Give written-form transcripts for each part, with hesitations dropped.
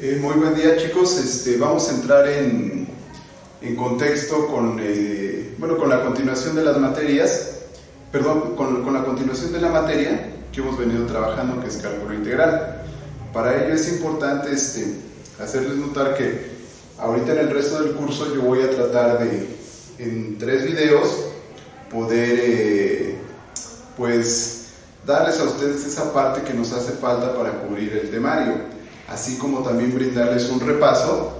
Muy buen día, chicos. Vamos a entrar en contexto con la continuación de las materias, con la continuación de la materia que hemos venido trabajando, que es cálculo integral. Para ello es importante hacerles notar que ahorita en el resto del curso yo voy a tratar de, en 3 videos, poder darles a ustedes esa parte que nos hace falta para cubrir el temario, así como también brindarles un repaso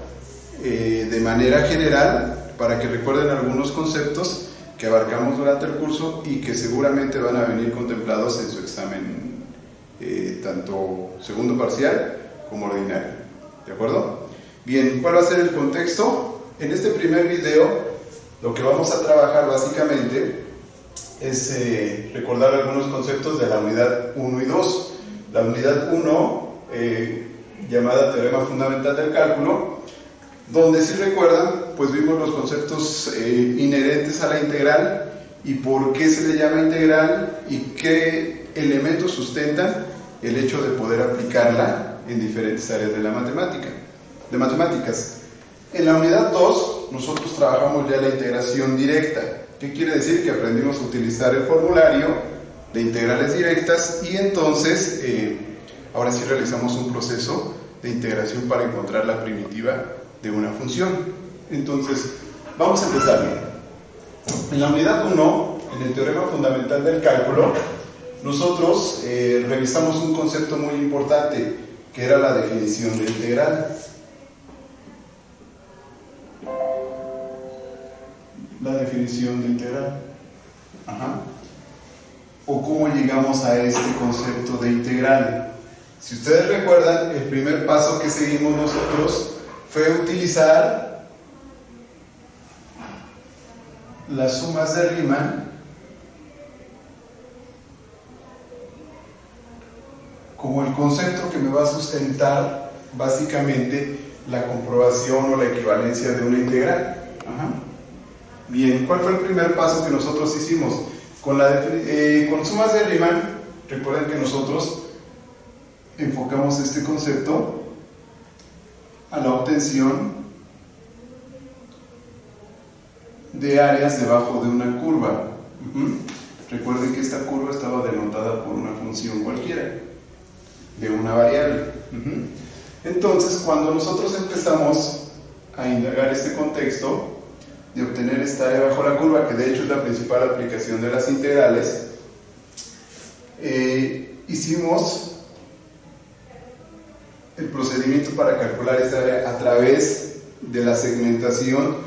de manera general para que recuerden algunos conceptos que abarcamos durante el curso y que seguramente van a venir contemplados en su examen, tanto segundo parcial como ordinario. ¿De acuerdo? Bien, ¿cuál va a ser el contexto? En este primer video lo que vamos a trabajar básicamente es recordar algunos conceptos de la unidad 1 y 2. La unidad 1, llamada teorema fundamental del cálculo, donde, si recuerdan, pues vimos los conceptos inherentes a la integral y por qué se le llama integral y qué elementos sustentan el hecho de poder aplicarla en diferentes áreas de matemáticas. En la unidad 2 nosotros trabajamos ya la integración directa. ¿Qué quiere decir? Que aprendimos a utilizar el formulario de integrales directas y entonces ahora sí realizamos un proceso de integración para encontrar la primitiva de una función. Entonces, vamos a empezar bien. En la unidad 1, en el teorema fundamental del cálculo, nosotros revisamos un concepto muy importante, que era la definición de integral. La definición de integral. O cómo llegamos a este concepto de integral. Si ustedes recuerdan, el primer paso que seguimos nosotros fue utilizar las sumas de Riemann como el concepto que me va a sustentar básicamente la comprobación o la equivalencia de una integral. Bien, ¿cuál fue el primer paso que nosotros hicimos? Con sumas de Riemann, recuerden que nosotros enfocamos este concepto a la obtención de áreas debajo de una curva. Recuerden que esta curva estaba denotada por una función cualquiera, de una variable. Entonces, cuando nosotros empezamos a indagar este contexto de obtener esta área bajo la curva, que de hecho es la principal aplicación de las integrales, hicimos el procedimiento para calcular esta área a través de la segmentación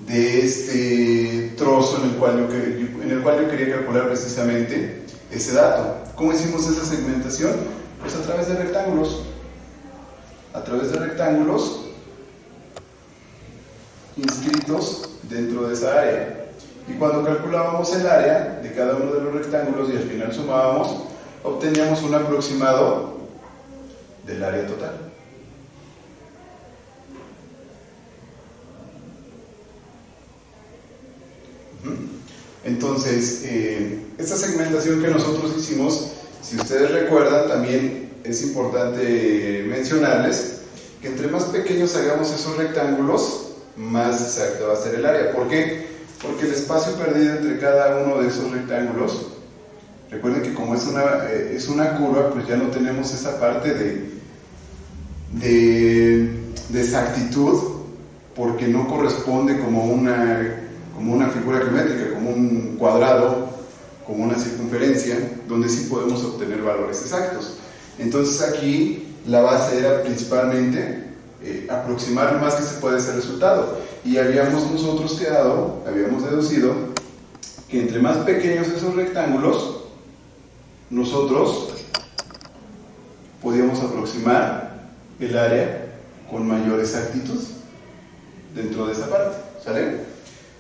de este trozo en el cual yo quería calcular precisamente ese dato. ¿Cómo hicimos esa segmentación? Pues a través de rectángulos. A través de rectángulos inscritos dentro de esa área. Y cuando calculábamos el área de cada uno de los rectángulos y al final sumábamos, obteníamos un aproximado del área total. Entonces, esta segmentación que nosotros hicimos, si ustedes recuerdan, también es importante mencionarles que entre más pequeños hagamos esos rectángulos, más exacta va a ser el área. ¿Por qué? Porque el espacio perdido entre cada uno de esos rectángulos, recuerden que como es una curva, pues ya no tenemos esa parte de exactitud, porque no corresponde como una figura geométrica, como un cuadrado, como una circunferencia, donde sí podemos obtener valores exactos. Entonces aquí la base era principalmente aproximar lo más que se puede ese resultado, y habíamos deducido que entre más pequeños esos rectángulos, nosotros podíamos aproximar el área con mayor exactitud dentro de esa parte, ¿sale?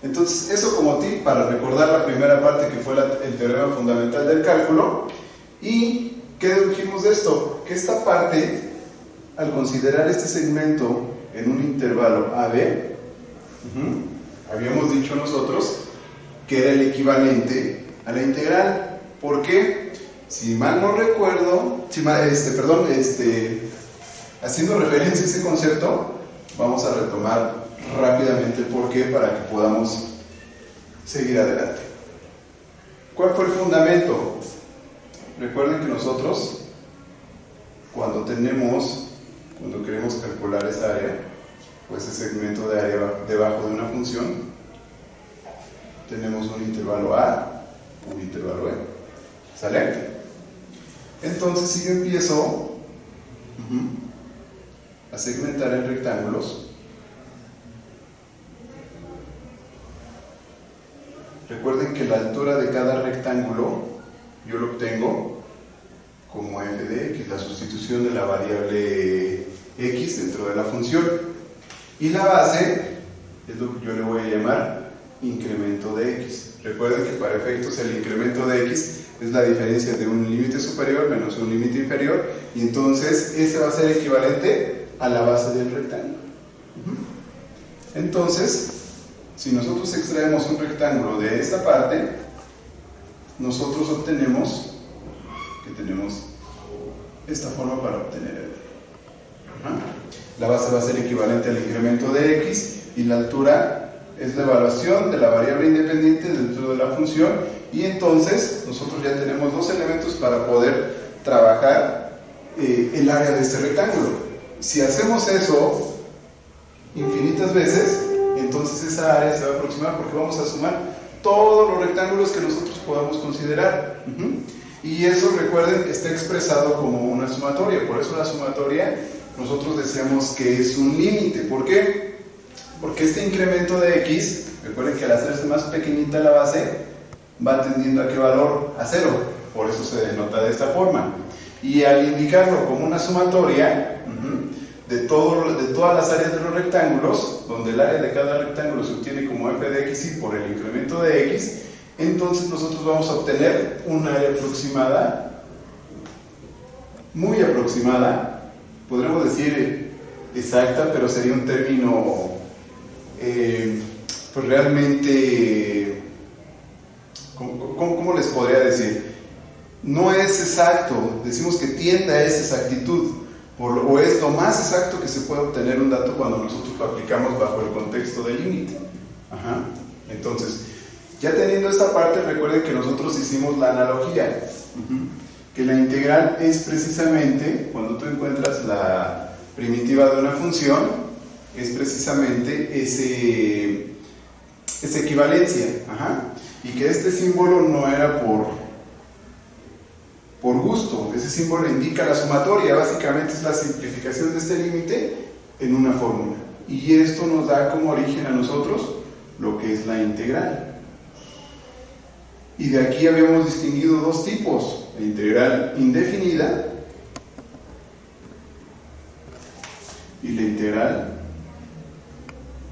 Entonces, eso como tip para recordar la primera parte, que fue el teorema fundamental del cálculo. ¿Y qué dedujimos de esto? Que esta parte, al considerar este segmento en un intervalo AB, habíamos dicho nosotros que era el equivalente a la integral. ¿Por qué? Si mal no recuerdo, Haciendo referencia a ese concepto, vamos a retomar rápidamente el porqué para que podamos seguir adelante. ¿Cuál fue el fundamento? Recuerden que nosotros, cuando queremos calcular esa área, pues ese segmento de área debajo de una función, tenemos un intervalo A, un intervalo E. ¿Sale? Entonces, si yo empiezo a segmentar en rectángulos, recuerden que la altura de cada rectángulo yo lo obtengo como f de x, la sustitución de la variable x dentro de la función, y la base es lo que yo le voy a llamar incremento de x. Recuerden que para efectos el incremento de x es la diferencia de un límite superior menos un límite inferior, y entonces ese va a ser equivalente a la base del rectángulo. Entonces, si nosotros extraemos un rectángulo de esta parte, nosotros tenemos esta forma para obtener el la base va a ser equivalente al incremento de x, y la altura es la evaluación de la variable independiente dentro de la función, y entonces nosotros ya tenemos dos elementos para poder trabajar el área de este rectángulo. Si hacemos eso infinitas veces, entonces esa área se va a aproximar, porque vamos a sumar todos los rectángulos que nosotros podamos considerar. Y eso, recuerden, está expresado como una sumatoria. Por eso la sumatoria nosotros decíamos que es un límite. ¿Por qué? Porque este incremento de x, recuerden que al hacerse más pequeñita la base, va tendiendo a qué valor? A 0. Por eso se denota de esta forma. Y al indicarlo como una sumatoria de todas las áreas de los rectángulos, donde el área de cada rectángulo se obtiene como f de x y por el incremento de x, entonces nosotros vamos a obtener un área aproximada, muy aproximada, podremos decir exacta, pero sería un término pues realmente, ¿cómo les podría decir? No es exacto, decimos que tiende a esa exactitud, o es lo más exacto que se puede obtener un dato cuando nosotros lo aplicamos bajo el contexto del límite. Entonces, ya teniendo esta parte, recuerden que nosotros hicimos la analogía, que la integral es precisamente, cuando tú encuentras la primitiva de una función, es precisamente esa equivalencia, y que este símbolo no era por gusto, ese símbolo indica la sumatoria, básicamente es la simplificación de este límite en una fórmula, y esto nos da como origen a nosotros lo que es la integral. Y de aquí habíamos distinguido dos tipos: la integral indefinida y la integral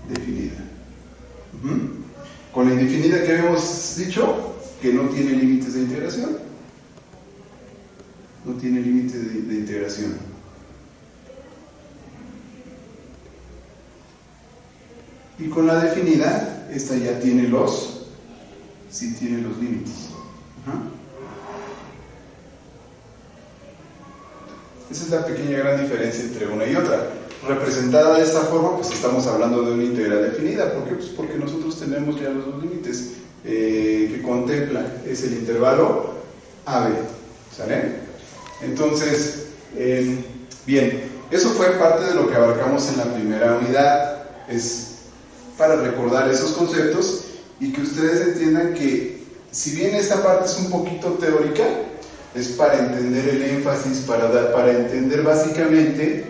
definida. Con la indefinida, que habíamos dicho que no tiene límites de integración. No tiene límites de integración. Y con la definida, esta ya tiene sí tiene los límites. Esa es la pequeña gran diferencia entre una y otra. Representada de esta forma, pues estamos hablando de una integral definida. ¿Por qué? Pues porque nosotros tenemos ya los dos límites que contempla, es el intervalo AB. ¿Sale? Entonces, bien, eso fue parte de lo que abarcamos en la primera unidad. Es para recordar esos conceptos y que ustedes entiendan que, si bien esta parte es un poquito teórica, es para entender el énfasis, para entender básicamente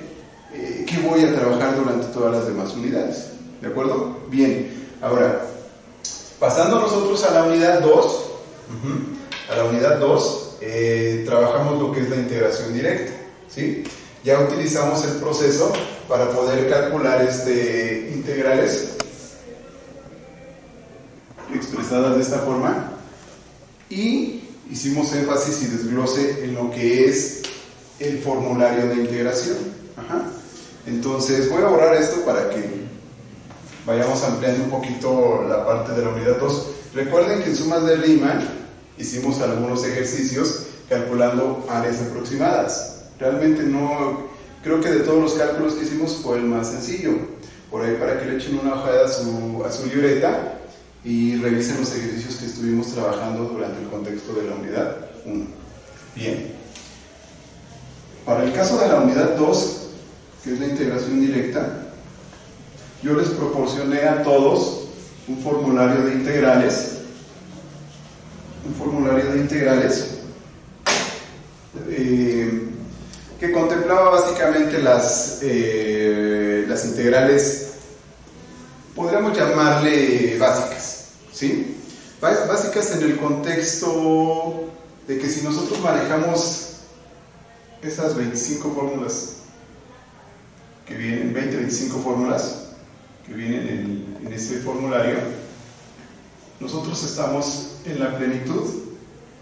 qué voy a trabajar durante todas las demás unidades. ¿De acuerdo? Bien, ahora, pasando nosotros a la unidad 2, trabajamos lo que es la integración directa, ¿sí? Ya utilizamos el proceso para poder calcular integrales expresadas de esta forma, y hicimos énfasis y desglose en lo que es el formulario de integración. Entonces voy a borrar esto para que vayamos ampliando un poquito la parte de la unidad 2. Recuerden que en sumas de Riemann hicimos algunos ejercicios calculando áreas aproximadas. Realmente no Creo que de todos los cálculos que hicimos fue el más sencillo. Por ahí para que le echen una ojeada a su libreta y revisen los ejercicios que estuvimos trabajando durante el contexto de la unidad 1. Bien. Para el caso de la unidad 2, que es la integración directa, yo les proporcioné a todos un formulario de integrales. Que contemplaba básicamente las integrales, podríamos llamarle básicas, ¿sí? Básicas en el contexto de que si nosotros manejamos esas 25 fórmulas que vienen, 25 fórmulas que vienen en ese formulario, nosotros estamos en la plenitud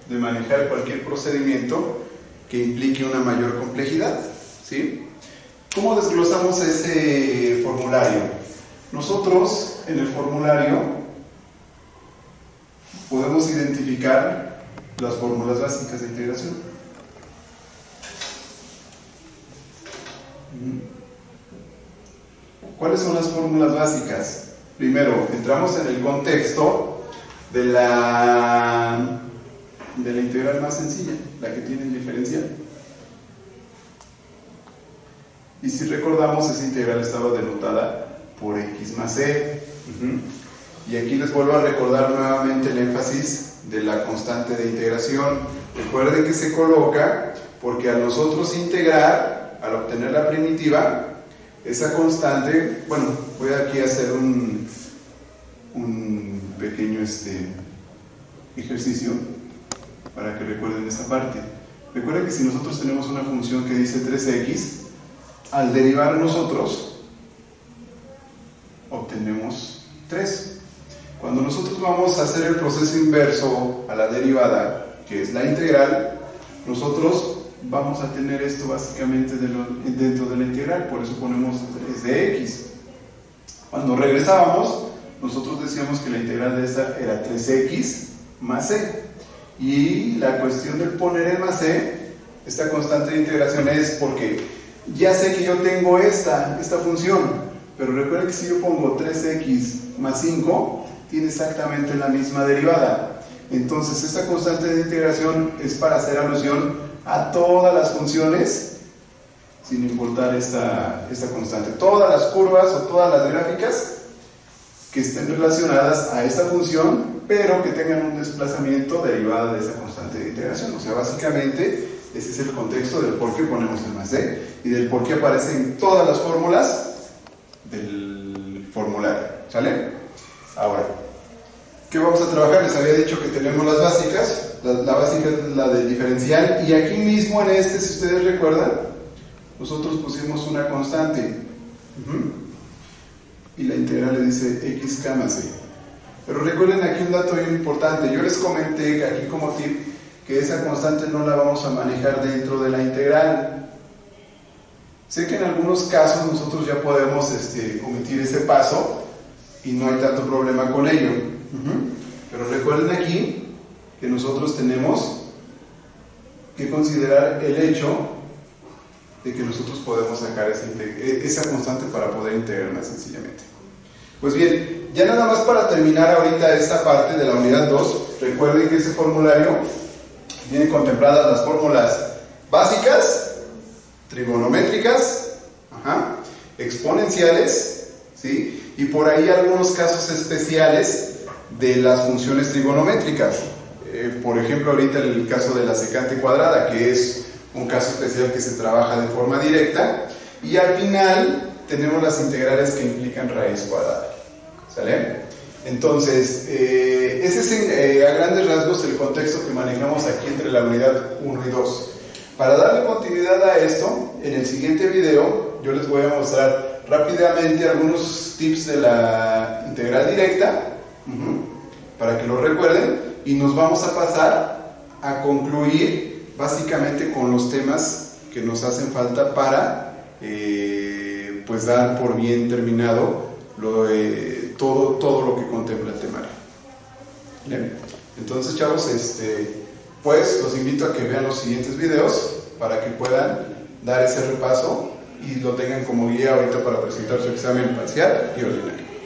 de manejar cualquier procedimiento que implique una mayor complejidad, ¿sí? ¿Cómo desglosamos ese formulario? Nosotros en el formulario podemos identificar las fórmulas básicas de integración. ¿Cuáles son las fórmulas básicas? Primero, entramos en el contexto de la integral más sencilla, la que tiene el diferencial. Y si recordamos, esa integral estaba denotada por x más c. Y aquí les vuelvo a recordar nuevamente el énfasis de la constante de integración. Recuerden que se coloca porque al nosotros integrar, al obtener la primitiva, esa constante, bueno, voy aquí a hacer un pequeño ejercicio para que recuerden esa parte. Recuerden que si nosotros tenemos una función que dice 3x, al derivar nosotros obtenemos 3. Cuando nosotros vamos a hacer el proceso inverso a la derivada, que es la integral, nosotros vamos a tener esto básicamente dentro de la integral, por eso ponemos 3 de x. Cuando regresábamos, nosotros decíamos que la integral de esta era 3x más c. Y la cuestión del poner el más c, esta constante de integración, es porque ya sé que yo tengo esta función, pero recuerden que si yo pongo 3x más 5, tiene exactamente la misma derivada. Entonces esta constante de integración es para hacer alusión a todas las funciones, sin importar esta constante. Todas las curvas o todas las gráficas que estén relacionadas a esta función, pero que tengan un desplazamiento derivado de esa constante de integración. O sea, básicamente ese es el contexto del por qué ponemos el más c y del por qué aparecen todas las fórmulas del formulario. ¿Sale? Ahora, ¿qué vamos a trabajar? Les había dicho que tenemos las básicas. La básica es la del diferencial, y aquí mismo en si ustedes recuerdan, nosotros pusimos una constante y la integral le dice x más c. Pero recuerden aquí un dato bien importante. Yo les comenté aquí como tip que esa constante no la vamos a manejar dentro de la integral. Sé que en algunos casos nosotros ya podemos omitir ese paso y no hay tanto problema con ello. Pero recuerden aquí que nosotros tenemos que considerar el hecho de que nosotros podemos sacar esa constante para poder integrarla sencillamente. Pues bien, ya nada más para terminar ahorita esta parte de la unidad 2, recuerden que ese formulario tiene contempladas las fórmulas básicas, trigonométricas, exponenciales, ¿sí? Y por ahí algunos casos especiales de las funciones trigonométricas. Por ejemplo, ahorita el caso de la secante cuadrada, que es un caso especial que se trabaja de forma directa, y al final tenemos las integrales que implican raíz cuadrada. ¿Sale? Entonces, ese es a grandes rasgos el contexto que manejamos aquí entre la unidad 1 y 2. Para darle continuidad a esto, en el siguiente video yo les voy a mostrar rápidamente algunos tips de la integral directa, para que lo recuerden, y nos vamos a pasar a concluir básicamente con los temas que nos hacen falta para pues dar por bien terminado todo lo que contempla el temario. Bien. Entonces, chavos, pues los invito a que vean los siguientes videos para que puedan dar ese repaso y lo tengan como guía ahorita para presentar su examen parcial y ordinario.